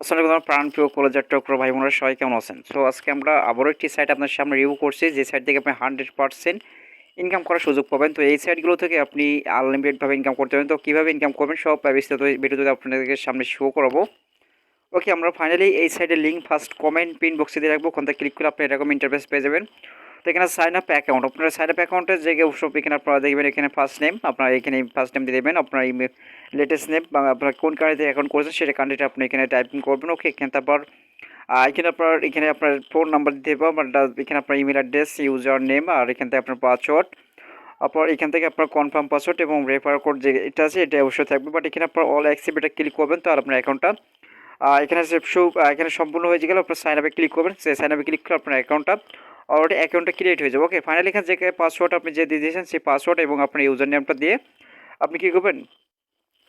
আসলে কোনো প্রাণপ্রিয় কলেজার টুকরো ভাই বোনেরা সবাই কেমন আছেন? সো আজকে আমরা আবারও একটি সাইট আপনার সামনে রিভিউ করছি, যে সাইট থেকে আপনি 100% ইনকাম করার সুযোগ পাবেন। তো এই সাইটগুলো থেকে আপনি আনলিমিটেডভাবে ইনকাম করতে পারেন। তো কীভাবে ইনকাম করবেন সব বিস্তারিত ভিডিওতে আপনাদেরকে সামনে শো করাবো। ওকে, আমরা ফাইনালি এই সাইটের লিঙ্ক ফার্স্ট কমেন্ট পিন বক্সে দিয়ে রাখবো। ওখান থেকে ক্লিক করে আপনি এরকম ইন্টারফেস পেয়ে যাবেন। তো এখানে সাইন আপ অ্যাকাউন্ট, আপনার সাইন আপ অ্যাকাউন্টের জায়গায় সব এখানে আপনারা দেখবেন, এখানে ফার্স্ট নেম আপনার এখানে ফার্স্ট নেম দিয়ে দেবেন, আপনার ইমেল লেটেস্ট নেম বা আপনার কোন কান্ট্রিতে অ্যাকাউন্ট করেছেন সেটা কান্ট্রিটা আপনি এখানে টাইপিং করবেন। ওকে, এখানে তারপর এখানে আপনার ফোন নাম্বার দিতে হবে, এখানে আপনার ইমেল অ্যাড্রেস, ইউজার নেম, আর এখান থেকে আপনার পাসওয়ার্ড। আপনার এখান থেকে আপনার কনফার্ম পাসওয়ার্ড এবং রেফার কোড যে এটা আছে এটা অবশ্যই থাকবে। বাট এখানে আপনার অল অ্যাকসেপ্ট এটা ক্লিক করবেন, তো আর আপনার অ্যাকাউন্টটা এখানে সম্পূর্ণ হয়ে গেলে আপনার সাইন আপে ক্লিক করবেন। সেই সাইন আপে ক্লিক করে আপনার অ্যাকাউন্টটা ক্রিয়েট হয়ে যাবে। ওকে, ফাইনালি এখানে যে পাসওয়ার্ড আপনি যে দিয়ে দিয়েছেন সেই পাসওয়ার্ড এবং আপনার ইউজার নেমটা দিয়ে আপনি কী করবেন,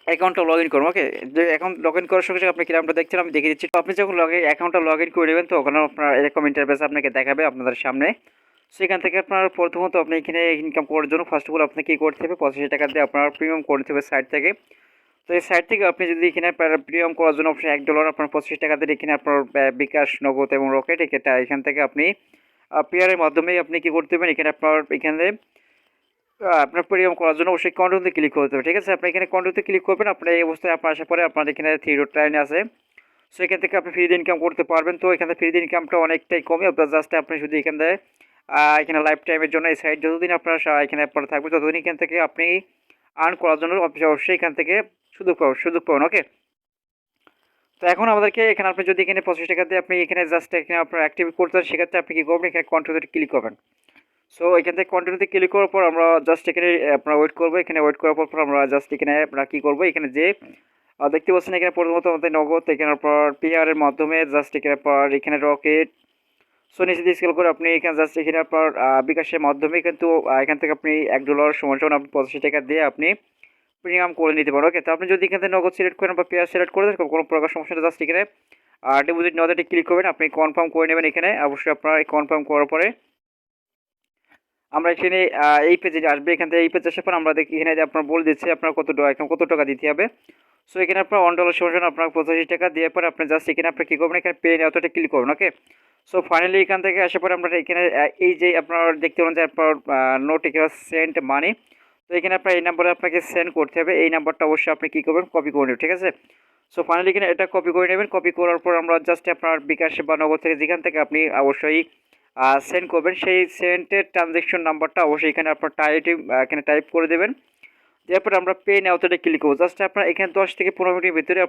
অ্যাকাউন্টটা লগ ইন করুন। ওকে, যে অ্যাকাউন্ট লগ ইন করার সঙ্গে সঙ্গে আপনি কিরকমটা দেখছেন আমি দেখিয়ে দিচ্ছি। তো আপনি যখন অ্যাকাউন্টটা লগ ইন করে নেবেন তো ওখানে আপনার এরকম ইন্টারফেস আপনাকে দেখাবে আপনাদের সামনে। সেখান থেকে আপনার প্রথমত আপনি এখানে ইনকাম করার জন্য ফার্স্ট অফ অল আপনাকে কী করতে হবে, 85 টাকা দিয়ে আপনার প্রিমিয়াম করতে হবে সাইট থেকে। তো এই সাইট থেকে আপনি যদি এখানে প্রিমিয়াম করার জন্য অবশ্যই $1 আপনার 25 টাকা দিয়ে এখানে আপনার বিকাশ, নগদ এবং রকেট এখান থেকে আপনি পেয়ারের মাধ্যমেই আপনি কী করতে হবে, এখানে আপনার প্রিমিয়াম করার জন্য অবশ্যই কন্টিনিউতে ক্লিক করতে হবে। ঠিক আছে, আপনি এখানে কন্টিনিউতে ক্লিক করবেন। আপনার এই অবস্থায় আপনার আসার পরে আপনার এখানে 3 ডট লাইন আছে, সো এখান থেকে আপনি ফ্রিতে ইনকাম করতে পারবেন। তো এখানে ফ্রিতে ইনকামটা অনেকটাই কমে, আপনার জাস্ট আপনি শুধু এখানে লাইফ টাইমের জন্য এই সাইট যতদিন আপনার এখানে আপনার থাকবে ততদিন এখান থেকে আপনি আর্ন করার জন্য অবশ্যই এখান থেকে সুযোগ পাবেন। ওকে, তো এখন আমাদেরকে এখানে আপনি যদি এখানে 25 টাকা দিয়ে আপনি এখানে জাস্ট এখানে আপনার অ্যাক্টিভ করতে চান, সেক্ষেত্রে আপনি কী করবেন, এখানে কন্টিনিউতে ক্লিক করবেন। সো এখান থেকে কন্টিনিউতে ক্লিক করার পর আমরা জাস্ট এখানে আপনার ওয়েট করবো। এখানে ওয়েট করার পর আমরা জাস্ট এখানে আমরা কী করবো, এখানে যে দেখতে পাচ্ছেন এখানে প্রথমত আমাদের নগদ, এখানে আপনার পিআরের মাধ্যমে জাস্ট এখানে আপনার এখানে রকেট। সো নিচে দিয়ে স্কেল করে আপনি এখানে জাস্ট এখানে আপনার বিকাশের মাধ্যমে কিন্তু এখান থেকে আপনি $1 সমান সমান আপনি 85 টাকা দিয়ে আপনি প্রিমিয়াম করে নিতে পারেন। ওকে, তো আপনি যদি এখান থেকে নগদ সিলেক্ট করেন বা পেয়ার সিলেক্ট করে দেন কোনো প্রকার সমস্যা নেই, জাস্ট এখানে ডিপোজিট নেওয়াতে ক্লিক করবেন, আপনি কনফার্ম করে নেবেন। এখানে অবশ্যই আপনার কনফার্ম করার পরে আমরা এখানে এই পেজে আসবে। এখান থেকে এই পেজে আসার পর আমরা দেখি এখানে আপনার বলে দিচ্ছে আপনার কত টাকা দিতে হবে। সো এখানে আপনার $1 সমান আপনার 85 টাকা দেওয়ার পরে আপনি জাস্ট এখানে আপনি কী করবেন, এখানে পে নেওয়াতে ক্লিক করবেন। ওকে, সো ফাইনালি এখান থেকে আসার পরে আমরা এখানে এই যে আপনার দেখতে পারেন যে আপনার নোট এখানে সেন্ড মানি। তো এখানে আপনার এই নাম্বারে আপনাকে সেন্ড করতে হবে, এই নাম্বারটা অবশ্যই আপনি কী করবেন, কপি করে নেবেন। ঠিক আছে, সো ফাইনালি এখানে এটা কপি করে নেবেন। কপি করার পর আমরা জাস্ট আপনার বিকাশ বা নগদ থেকে যেখান থেকে আপনি অবশ্যই সেন্ড করবেন সেই সেন্টের ট্রানজ্যাকশন নাম্বারটা অবশ্যই এখানে আপনার টাইপ করে দেবেন। তারপরে আমরা পে নাওতে ক্লিক করবো। জাস্ট আপনার এখানে 10 থেকে 15 মিনিটের ভিতরে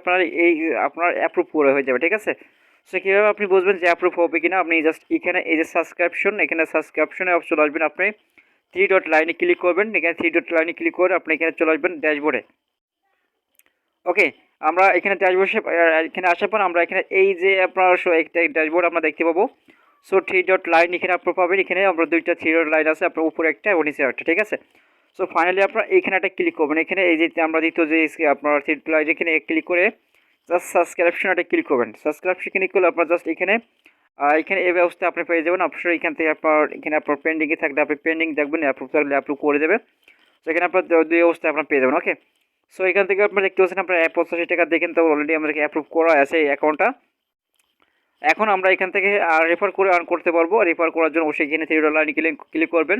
আপনার অ্যাপ্রুভ করে হয়ে যাবে। ঠিক আছে, সো কীভাবে আপনি বুঝবেন যে অ্যাপ্রুভ হবে কিনা, আপনি জাস্ট এখানে এই যে সাবস্ক্রিপশনে চলে আসবেন, আপনি 3 ডট লাইনে ক্লিক করবেন। এখানে 3 ডট লাইনে ক্লিক করে আপনি এখানে চলে আসবেন ড্যাশবোর্ডে। ওকে, আমরা এখানে এখানে আসার পর আমরা এখানে এই যে আপনার একটা ড্যাশবোর্ড আমরা দেখতে পাবো। সো 3 ডট লাইন এখানে আপনার পাবেন, এখানে আমরা 2টা 3 ডট লাইন আছে, আপনার উপরে একটা এবং নিচে একটা। ঠিক আছে, সো ফাইনালি আপনার এইখানে একটা ক্লিক করবেন। এখানে এই যে আমরা দ্বিতীয় যে আপনার 3 ডট লাইন এখানে ক্লিক করে জাস্ট সাবস্ক্রিপশন একটা ক্লিক করবেন। সাবস্ক্রিপশন ক্লিক করলে আপনার জাস্ট এখানে এই ব্যবস্থা আপনি পেয়ে যাবেন। অবশ্যই এখান থেকে আপনার পেন্ডিংয়ে থাকলে আপনি পেন্ডিং দেখবেন, অ্যাপ্রুভ থাকলে অ্যাপ্রুভ করে দেবে। তো এখানে আপনার দুই অবস্থায় আপনার পেয়ে যাবেন। ওকে, সো এখান থেকে আপনারা দেখতে পাচ্ছেন আপনার 85 টাকা দেখেন তো অলরেডি আমাদেরকে অ্যাপ্রুভ করা আছে এই অ্যাকাউন্টটা। এখন আমরা এখান থেকে রেফার করে আর্ন করতে পারবো। রেফার করার জন্য অবশ্যই এখানে $3 ক্লিক করবেন।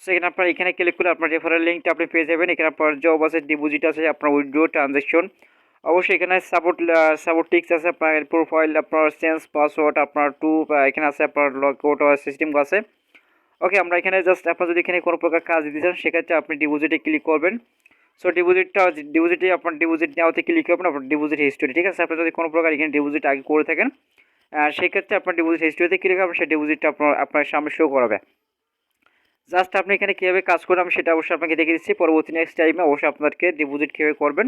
সো এখানে আপনার এখানে ক্লিক করলে আপনার রেফারেল লিঙ্কটা আপনি পেয়ে যাবেন। এখানে আপনার জব আছে, ডিপোজিট আছে, আপনার উইথড্র, ট্রানজ্যাকশন, অবশ্যই এখানে সাপোর্ট টিক্স আছে, আপনার প্রোফাইল, আপনার চেঞ্জ পাসওয়ার্ড, আপনার এখানে আছে আপনার লগআউট সিস্টেম আছে। ওকে, আমরা এখানে জাস্ট আপনার যদি এখানে কোনো প্রকার কাজ দিতে চান সেক্ষেত্রে আপনি ডিপোজিটে ক্লিক করবেন। সো আপনার ডিপোজিট নেওয়াতে ক্লিক করবেন, আপনার ডিপোজিট হিস্টোরি। ঠিক আছে, আপনি যদি কোনো প্রকার এখানে ডিপোজিট আগে করে থাকেন সেক্ষেত্রে আপনার ডিপোজিট হিস্টোরিতে ক্লিক করবেন, সেই ডিপোজিটটা আপনার সামনে শো করাবে। জাস্ট আপনি এখানে কীভাবে কাজ করবেন আমি সেটা অবশ্যই আপনাকে দেখে দিচ্ছি। পরবর্তী নেক্সট টাইমে অবশ্যই আপনাদেরকে ডিপোজিট কীভাবে করবেন,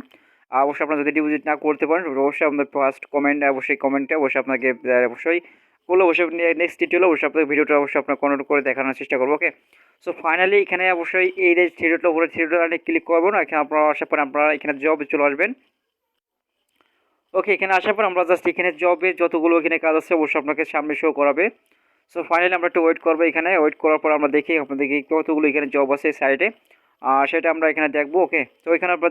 অবশ্যই আপনারা যদি ডিপোজিট না করতে পারেন অবশ্যই আপনাদের ফার্স্ট কমেন্টে অবশ্যই আপনাকে অবশ্যই করলে অবশ্যই নেক্সট ডিটেলে অবশ্যই আপনাদের ভিডিওটা অবশ্যই আপনার কন্ট্রোল করে দেখানোর চেষ্টা করবো। ওকে, সো ফাইনালি এখানে অবশ্যই এই যে থ্রি ডট ক্লিক করবেন। এখানে আপনারা আসার পর আপনারা এখানে জবে চলে আসবেন। ওকে, এখানে আসার পর আমরা জাস্ট এখানে জবে যতগুলো এখানে কাজ আছে অবশ্যই আপনাকে সামনে শো করাবে। সো ফাইনালি আমরা একটু ওয়েট করবো। এখানে ওয়েট করার পর আমরা আপনাদেরকে কতগুলো এখানে জব আছে সাইডে সেটা আমরা এখানে দেখবো। ওকে, তো এখানে আপনার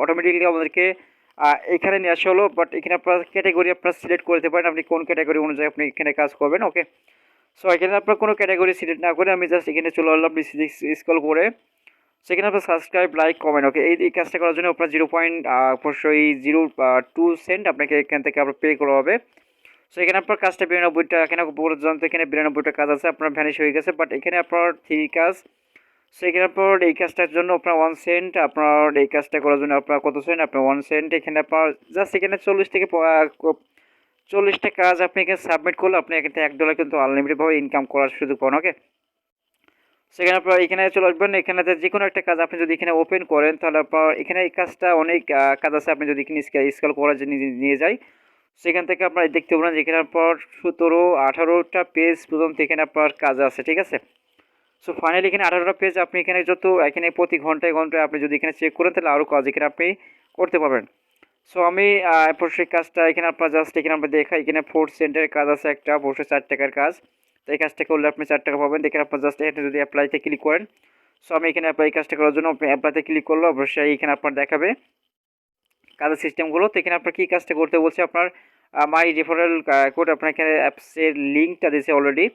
অটোমেটিকলি আমাদেরকে এখানে নিয়ে আসা হলো, বাট এখানে আপনার ক্যাটাগরি আপনার সিলেক্ট করতে পারেন, আপনি কোন ক্যাটাগরি অনুযায়ী আপনি এখানে কাজ করবেন। ওকে, সো এখানে আপনার কোনো ক্যাটাগরি সিলেক্ট না করে আমি জাস্ট এখানে চলে আসলাম স্ক্রল করে। সেখানে আপনার সাবস্ক্রাইব, লাইক, কমেন্ট। ওকে, এই কাজটা করার জন্য আপনার 0.02 সেন্ট আপনাকে এখান থেকে আপনার পে করা হবে। সো এখানে আপনার কাজটা 92টা, এখানে পর্যন্ত এখানে 92টা কাজ আছে, আপনার ভ্যানিশ হয়ে গেছে, বাট এখানে আপনার 3 কাজ। সো এখানে আপনার এই কাজটার জন্য আপনার 1 সেন্ট, আপনার এই কাজটা করার জন্য আপনার কত সেন্ট, আপনার 1 সেন্ট। এখানে আপনার জাস্ট এখানে 40টা কাজ আপনি এখানে সাবমিট করলে আপনি এখান থেকে $1 কিন্তু আনলিমিটেডভাবে ইনকাম করার সুযোগ পান। ওকে, সেখানে আপনার এখানে চলে আসবেন, এখানে যে কোনো একটা কাজ আপনি যদি এখানে ওপেন করেন তাহলে আপনার এখানে এই কাজটা অনেক কাজ আছে, আপনি যদি এখানে স্কেল করার জন্য নিয়ে যাই, সেখান থেকে আপনার দেখতে পাবেন যে এখানে আপনার 17-18টা পেজ পর্যন্ত এখানে আপনার কাজ আছে। ঠিক আছে, সো ফাইনালি এখানে 18টা পেজ আপনি এখানে এখানে প্রতি ঘন্টায় ঘন্টায় আপনি যদি এখানে চেক করেন তাহলে আরও কাজ এখানে আপনি করতে পারবেন। সো আমি এরপর সেই কাজটা এখানে আপনার জাস্ট এখানে আমরা দেখাই, এখানে 4 সেন্টের কাজ আছে একটা, 404 টাকার কাজ। তো এই কাজটা করলে আপনি 4 টাকা পাবেন। দেখেন আপনার জাস্ট এখানে যদি অ্যাপ্লাইতে ক্লিক করেন, সো আমি এখানে অ্যাপ্লাই কাজটা করার জন্য অ্যাপ্লাইতে ক্লিক করলে অবশ্যই এখানে আপনার দেখাবে কাজের সিস্টেমগুলো। তো এখানে আপনার কী কাজটা করতে বলছে, আপনার মাই রেফারেল কোড, আপনার এখানে অ্যাপসের লিঙ্কটা দিয়েছে অলরেডি।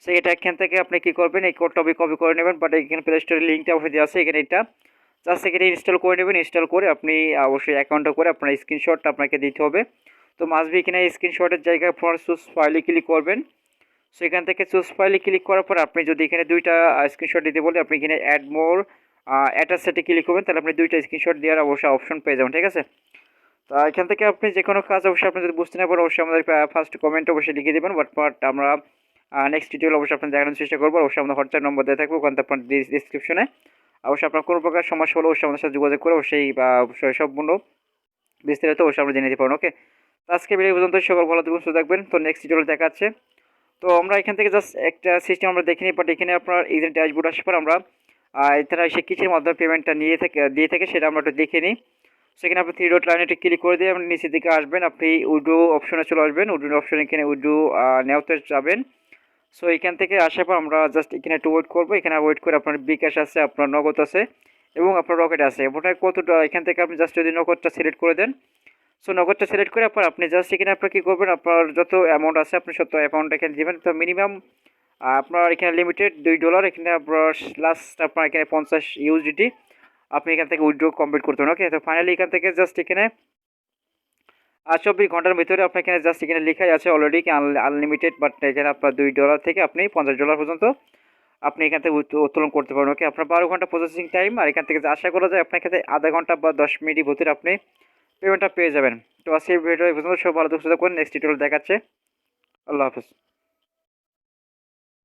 সো এটা এখান থেকে আপনি কী করবেন, এই কোডটা কপি করে নেবেন, বাট এখানে প্লে স্টোরের লিঙ্কটা অবশ্যই দেওয়া আছে, এখানে এটা জাস্ট এখানে ইনস্টল করে নেবেন। ইনস্টল করে আপনি অবশ্যই অ্যাকাউন্টটা করে আপনার স্ক্রিনশটটা আপনাকে দিতে হবে। তো মাস্ট বি এখানে স্ক্রিনশটের জায়গায় আপনার চুজ ফাইলে ক্লিক করবেন। সো এখান থেকে চুজ ফাইলে ক্লিক করার পর আপনি যদি এখানে 2টা স্ক্রিনশট দিতে বলে আপনি এখানে অ্যাড মোর অ্যাটাচে ক্লিক করবেন, তাহলে আপনি 2টা স্ক্রিনশট দেওয়ার অবশ্যই অপশন পেয়ে যাবেন। ঠিক আছে, তো এখান থেকে আপনি যে কোনো কাজ অবশ্যই আপনি যদি বুঝতে না পারেন অবশ্যই আমাদের ফার্স্ট কমেন্ট অবশ্যই লিখে দেবেন, বাট আমরা নেক্সট ভিডিও অবশ্যই আপনার দেখানোর চেষ্টা করবো। অবশ্যই আমাদের হোয়াটসঅ্যাপ নম্বর দেওয়া থাকবে, ওখান থেকে আপনার ডিসক্রিপশনে। অবশ্যই আপনার কোনো প্রকার সমস্যা হলে অবশ্যই আমাদের সাথে যোগাযোগ করে অবশ্যই সম্পূর্ণ বিস্তারিত অবশ্যই আমরা জেনে নিতে পারেন। ওকে, তো আজকে ভিডিও পর্যন্ত সকাল ভালো থাকবেন, সুস্থ থাকবেন। তো নেক্সট ভিডিও দেখাচ্ছে। তো আমরা এখান থেকে জাস্ট একটা সিস্টেম আমরা দেখে নিই, বাট এখানে আপনার এই যে ড্যাশবোর্ড আসার পর আমরা এছাড়া সে কিসের মাধ্যমে পেমেন্টটা দিয়ে থাকে সেটা আমরা একটু দেখে নিই। সেখানে আপনি 3 ডট লাইনে একটু ক্লিক করে দিয়ে আপনি নিচের দিকে আসবেন, আপনি উইড্রো অপশনে চলে আসবেন। উইড্রো অপশনে এখানে উইড্রো নেওয়াতে যাবেন। সো এখান থেকে আসার পর আমরা জাস্ট এখানে একটু ওয়েট করবো। এখানে ওয়েট করে আপনার বিকাশ আছে, আপনার নগদ আছে এবং আপনার রকেট আছে। ওটা কতটা এখান থেকে আপনি জাস্ট যদি নগদটা সিলেক্ট করে দেন, সো নগদটা সিলেক্ট করে পর আপনি জাস্ট এখানে আপনার কী করবেন, আপনার যত অ্যামাউন্ট আছে আপনি তত অ্যামাউন্ট এখানে দেবেন। তো মিনিমাম আপনার এখানে লিমিটেড $2, এখানে আপনার লাস্ট আপনার এখানে 50 ইউএসডিটি আপনি এখান থেকে উইথড্র কমপ্লিট করতে হবে। ওকে, তো ফাইনালি এখান থেকে জাস্ট এখানে 24 ঘন্টার ভিতরে আপনার এখানে জাস্ট এখানে লেখাই আছে অলরেডি কি আনলিমিটেড, বাট এখানে আপনার $2 থেকে আপনি $50 পর্যন্ত আপনি এখান থেকে উত্তোলন করতে পারেন। ওকে, আপনার 12 ঘন্টা প্রসেসিং টাইম, আর এখান থেকে আশা করা যায় আপনার কাছে আধা ঘন্টা বা 10 মিনিটের ভিতরে আপনি পেমেন্টটা পেয়ে যাবেন। তো আজকে ভিডিও পর্যন্ত সব ভালো থাকুন, নেক্সট টিউটোরিয়াল দেখাচ্ছে। আল্লাহ হাফেজ।